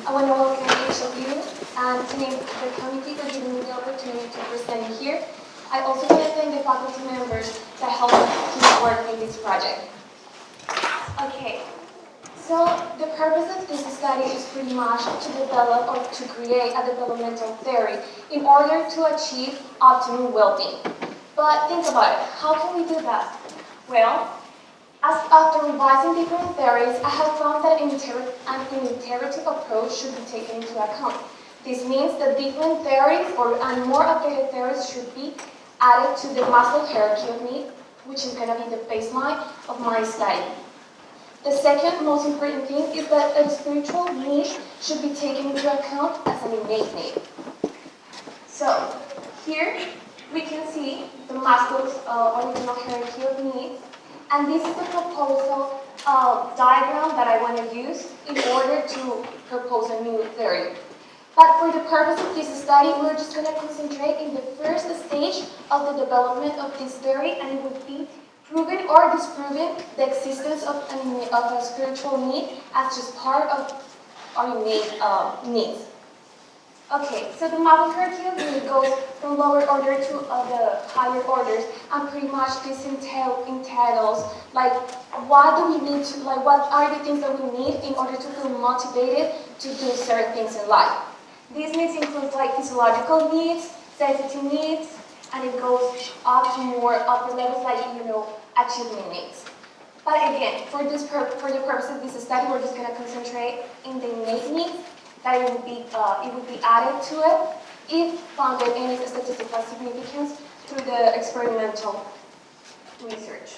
I want to welcome each of you and thank the committee for giving me the opportunity to present here. I also want to thank the faculty members that helped me work in this project. Okay, so the purpose of this study is pretty much to develop or to create a developmental theory in order to achieve optimum well-being. But think about it, how can we do that? Well, after revising different theories, I have found that an iterative approach should be taken into account. This means that different theories and more updated theories should be added to the Maslow hierarchy of needs, which is going to be the baseline of my study. The second most important thing is that a spiritual need should be taken into account as an innate need. So here we can see the Maslow's original hierarchy of needs. And this is the proposal diagram that I want to use in order to propose a new theory. But for the purpose of this study, we're just going to concentrate in the first stage of the development of this theory, and it would be proving or disproving the existence of a spiritual need as just part of our innate needs. Okay, so the Maslow hierarchy of needs goes from lower order to the higher orders, and pretty much this entails like what do we need to, like what are the things that we need in order to feel motivated to do certain things in life. These needs include like physiological needs, sensitive needs, and it goes up to more upper levels like achievement needs. But again, for the purpose of this study, we're just going to concentrate in the innate needs. That it would be added to it if found any statistical significance through the experimental research.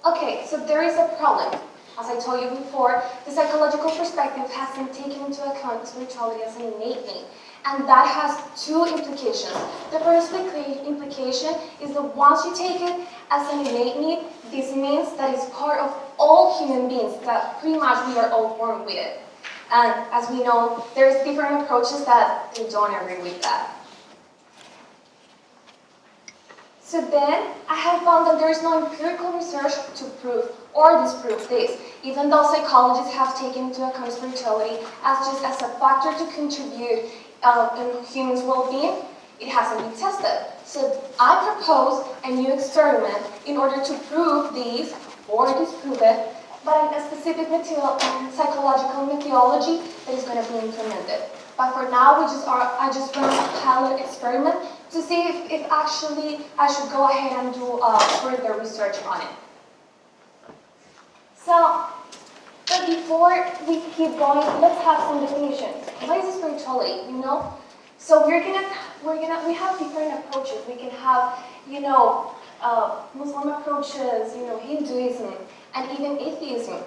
Okay, so there is a problem. As I told you before, the psychological perspective hasn't taken into account spirituality as an innate need, and that has two implications. The first implication is that once you take it as an innate need, this means that it's part of all human beings, that pretty much we are all born with it. And as we know, there's different approaches that they don't agree with that. So then, I have found that there is no empirical research to prove or disprove this, even though psychologists have taken into account spirituality as a factor to contribute in humans' well-being. It hasn't been tested. So I propose a new experiment in order to prove these or disprove it, but a specific psychological methodology that is going to be implemented. But for now, I just run a pilot experiment to see if actually I should go ahead and do further research on it. So, but before we keep going, let's have some definitions. What is spirituality? So we have different approaches. We can have, Muslim approaches, Hinduism, and even atheism.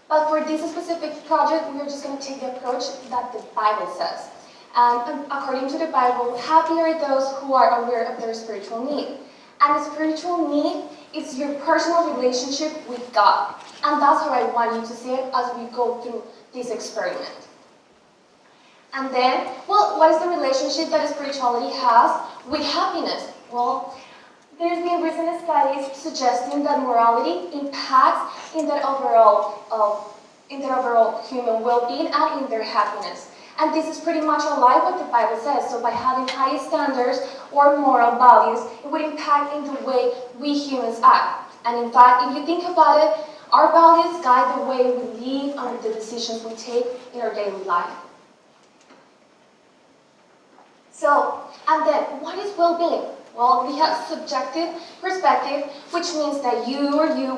But for this specific project, we're just going to take the approach that the Bible says. And according to the Bible, happy are those who are aware of their spiritual need. And a spiritual need is your personal relationship with God. And that's how I want you to see it as we go through this experiment. And then, well, what is the relationship that spirituality has with happiness? Well, there's been recent studies suggesting that morality impacts in their overall human well-being and in their happiness. And this is pretty much aligned with what the Bible says. So by having high standards or moral values, it would impact in the way we humans act. And in fact, if you think about it, our values guide the way we live and the decisions we take in our daily life. So, and then, what is well-being? Well, we have subjective perspective, which means that you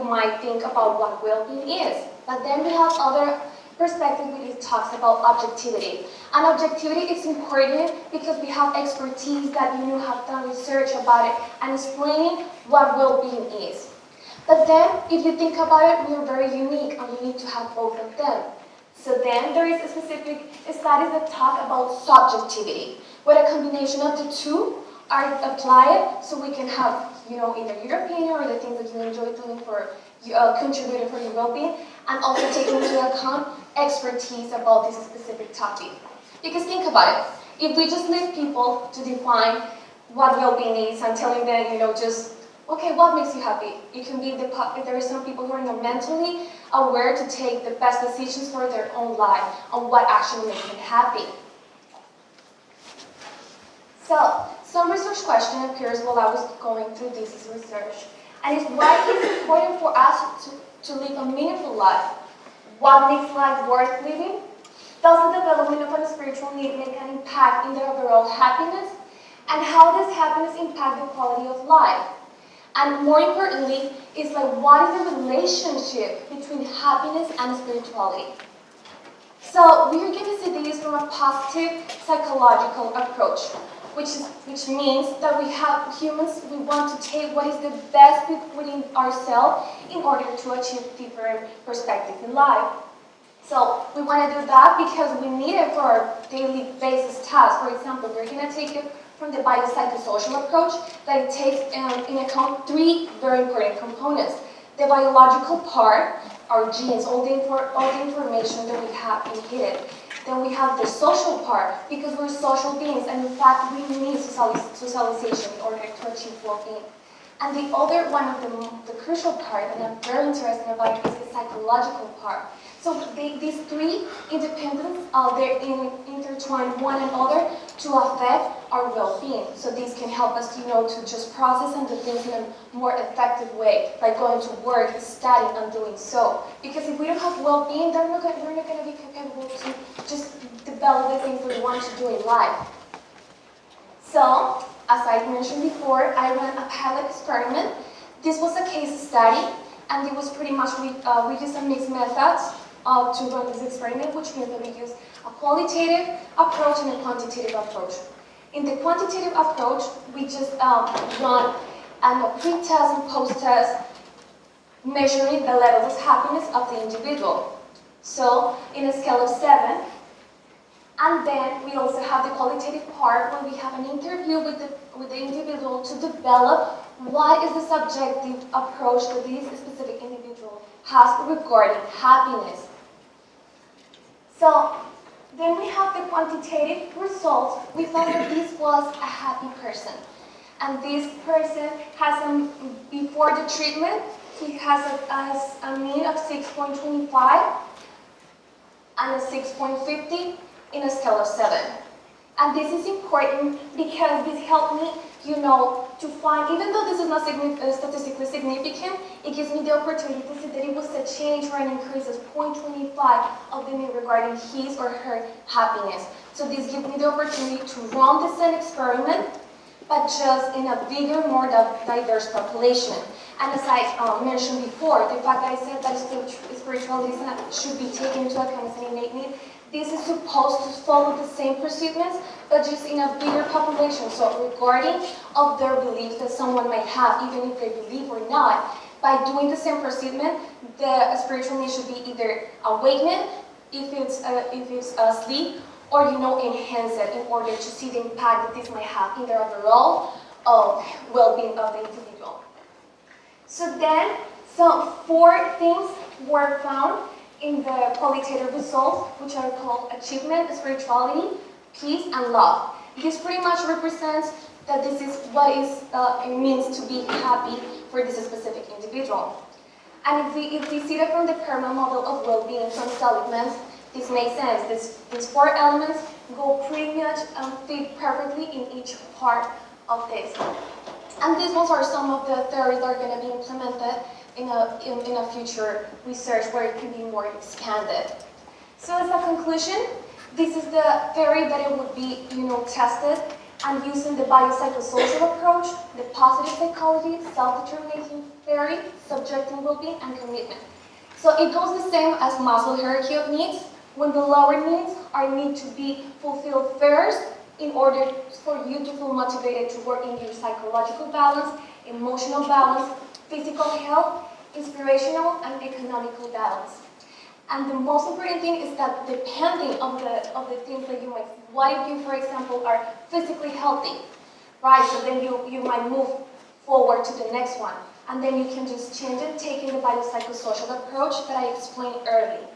might think about what well-being is. But then we have other perspective which talks about objectivity. And objectivity is important because we have expertise that have done research about it and explaining what well-being is. But then, if you think about it, we are very unique and we need to have both of them. So then there is a specific studies that talk about subjectivity, where a combination of the two are applied so we can have, either your opinion or the things that you enjoy doing for contributing for your well-being, and also taking into account expertise about this specific topic. Because think about it, if we just leave people to define what well-being is and telling them, just Okay, what makes you happy? It can be if there are some people who are not mentally aware to take the best decisions for their own life on what actually makes them happy. So, some research question appears while I was going through this research, and it's why it's important for us to live a meaningful life. What makes life worth living? Does the development of a spiritual need make an impact in their overall happiness? And how does happiness impact the quality of life? And more importantly, is like what is the relationship between happiness and spirituality? So we are going to see this from a positive psychological approach, which means that we have humans, we want to take what is the best within ourselves in order to achieve different perspectives in life. So we want to do that because we need it for our daily basis tasks. For example, we're going to take it from the biopsychosocial approach that it takes in account three very important components. The biological part, our genes, all the information that we have inherited. Then we have the social part, because we're social beings, and in fact we need socialization in order to achieve well-being. And the other one of the crucial part, and I'm very interested about it, is the psychological part. So these three independents, they're intertwined one another to affect our well-being. So these can help us, to just process and do things in a more effective way, like going to work, studying, and doing so. Because if we don't have well-being, then we're not going to be capable to just develop the things we want to do in life. So, as I mentioned before, I ran a pilot experiment. This was a case study, and it was pretty much, we used a mixed methods to run this experiment, which means that we use a qualitative approach and a quantitative approach. In the quantitative approach, we just run a pre-test and post-test measuring the levels of happiness of the individual. So, in a scale of 7, and then we also have the qualitative part where we have an interview with the individual to develop what is the subjective approach that this specific individual has regarding happiness. So then we have the quantitative results. We found that this was a happy person. And this person has, before the treatment, he has a mean of 6.25 and a 6.50 in a scale of 7. And this is important because this helped me, to find, even though this is not statistically significant, it gives me the opportunity to see that it was a change or an increase of 0.25 of the mean regarding his or her happiness. So this gives me the opportunity to run the same experiment, but just in a bigger, more diverse population. And as I mentioned before, the fact that I said that spirituality should be taken into account as an innate need, this is supposed to follow the same procedures, but just in a bigger population. So regarding of their beliefs that someone might have, even if they believe or not, by doing the same procedure, the spiritual need should be either awakened, if it's asleep, or enhance it in order to see the impact that this might have in their overall well-being of the individual. So then, 4 things were found in the qualitative results, which are called achievement, spirituality, peace, and love. This pretty much represents that this is what it means to be happy for this specific individual. And if we see that from the PERMA model of well-being from Seligman, this makes sense. These 4 elements go pretty much and fit perfectly in each part of this. And these ones are some of the theories that are going to be implemented in a future research where it can be more expanded. So as a conclusion, this is the theory that it would be tested and using the biopsychosocial approach, the positive psychology, self-determination theory, subjective well-being, and commitment. So it goes the same as Maslow's hierarchy of needs, when the lower needs are need to be fulfilled first in order for you to feel motivated to work in your psychological balance, emotional balance, physical health, inspirational, and economical balance. And the most important thing is that depending on the things that you might, what if you, for example, are physically healthy, right? So then you might move forward to the next one. And then you can just change it, taking the biopsychosocial approach that I explained earlier.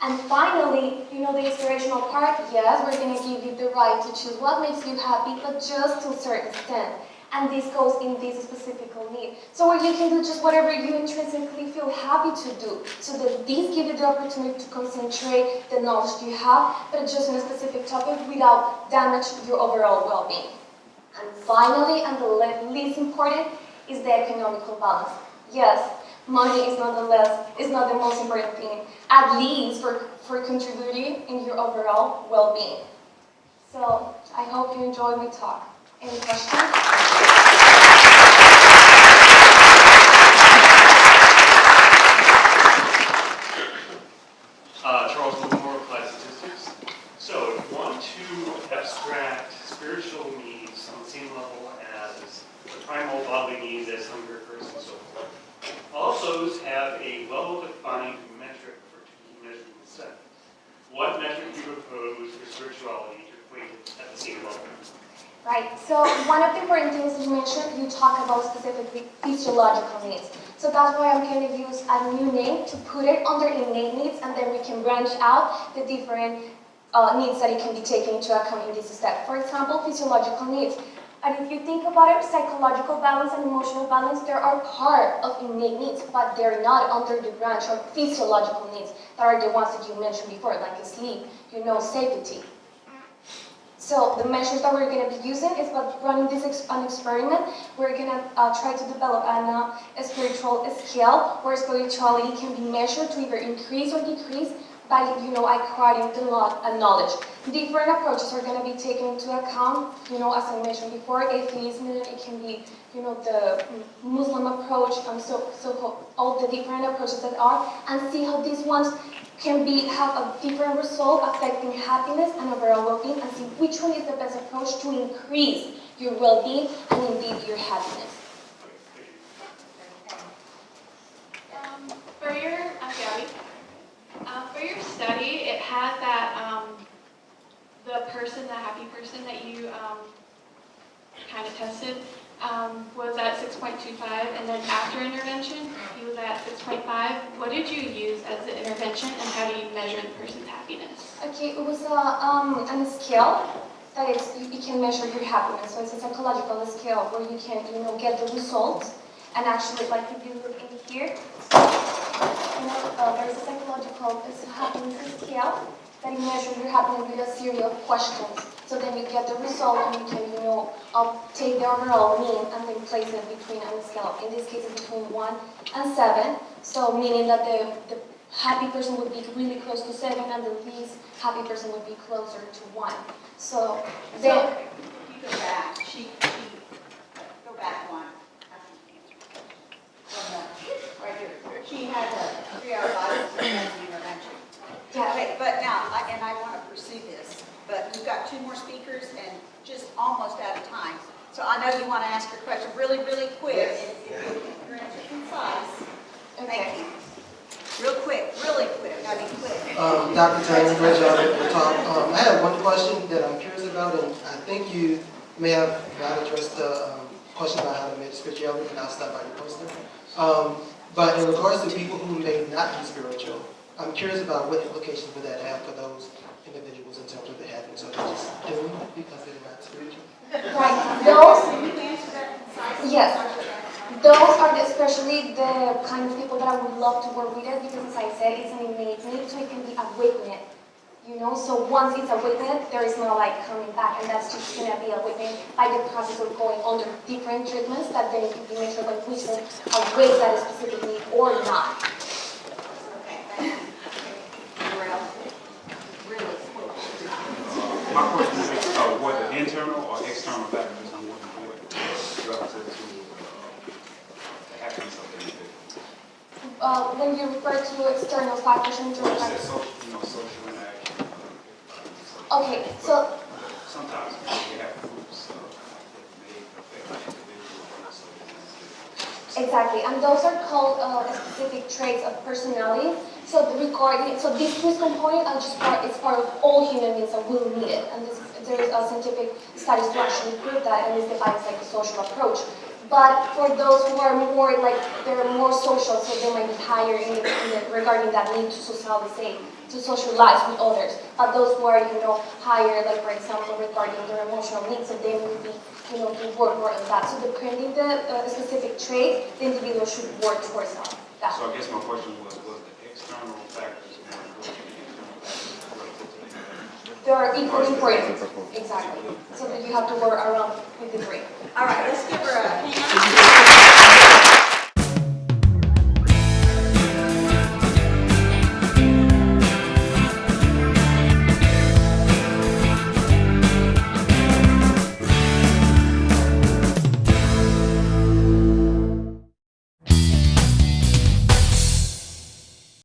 And finally, the inspirational part, yes, we're going to give you the right to choose what makes you happy, but just to a certain extent. And this goes in this specific need. So where you can do just whatever you intrinsically feel happy to do. So that these give you the opportunity to concentrate the knowledge you have, but just in a specific topic without damaging your overall well-being. And finally, and the least important, is the economical balance. Yes, money is not the most important thing, at least for contributing in your overall well-being. So I hope you enjoyed my talk. Any questions? Charles Wilmore, Applied Statistics. So if you want to abstract spiritual needs on the same level as the primal bodily needs as hunger, thirst, and so forth, all of those have a well-defined metric for measuring the set. What metric do you propose for spirituality to equate at the same level? Right, so one of the important things you mentioned, you talk about specifically physiological needs. So that's why I'm going to use a new name to put it under innate needs, and then we can branch out the different needs that it can be taken into account in this step. For example, physiological needs. And if you think about it, psychological balance and emotional balance, they are part of innate needs, but they're not under the branch of physiological needs that are the ones that you mentioned before, like sleep, safety. So the measures that we're going to be using is by running an experiment. We're going to try to develop a spiritual scale where spirituality can be measured to either increase or decrease by acquiring the knowledge. Different approaches are going to be taken into account. As I mentioned before, atheism, it can be the Muslim approach, so all the different approaches that are, and see how these ones can have a different result affecting happiness and overall well-being, and see which one is the best approach to increase your well-being and indeed your happiness. For your study, it had that the happy person that you kind of tested was at 6.25, and then after intervention, he was at 6.5. What did you use as the intervention, and how do you measure the person's happiness? Okay, it was on a scale that you can measure your happiness. So it's a psychological scale where you can get the results, and actually, like if you look in here, there is a psychological happiness scale that measures your happiness with a series of questions. So then you get the result, and you can, take the overall mean and then place it between on the scale. In this case, it's between 1 and 7. So meaning that the happy person would be really close to 7, and the least happy person would be closer to 1. So then, if you go back, go back one. Right here. She had a 3-hour intervention. yeah. Okay, but now, and I want to pursue this, but we've got 2 more speakers and just almost out of time. So I know you want to ask your question really, really quick. Yes. If you're concise. Okay. Thank you. Real quick, really quick. I mean, quick. Dr. Taylor, great job at the talk. I have one question that I'm curious about, and I think you may have not addressed the question about how to measure spirituality, but I'll stop by your poster. But in regards to people who may not be spiritual, I'm curious about what implications would that have for those individuals in terms of the happiness. Are they just doing it because they're not spiritual? Right. Those, Can you answer that concisely? yes. Those are especially the kind of people that I would love to work with it, because as I said, it's an innate need, so it can be awakened. So once it's awakened, there is no coming back, and that's just going to be awakened by the process of going under different treatments that then can be measured by which one awake that specific need or not. Okay, thank you. Anywhere else? Really quick. My question is, what the internal or external factors I'm working with relative to the happiness of the individual? When you refer to external factors and internal Well, you factors. said social interaction. Okay, so Sometimes we have groups that may affect the individual. exactly, and those are called specific traits of personality. So this component is part of all human beings and will need it. And there is a scientific studies to actually prove that, and it's defined as a social approach. But for those who are more they're more social, so they might be higher regarding that need to socialize, to socialize with others. But those who are higher, for example, regarding their emotional needs, so they will be to work more on that. So depending the specific trade, the individual should work towards that. So I guess my question was the external factors more important than the internal factors relative to the internal? They are equally important. Exactly. So that you have to work around with the three. All right, let's give her a hand.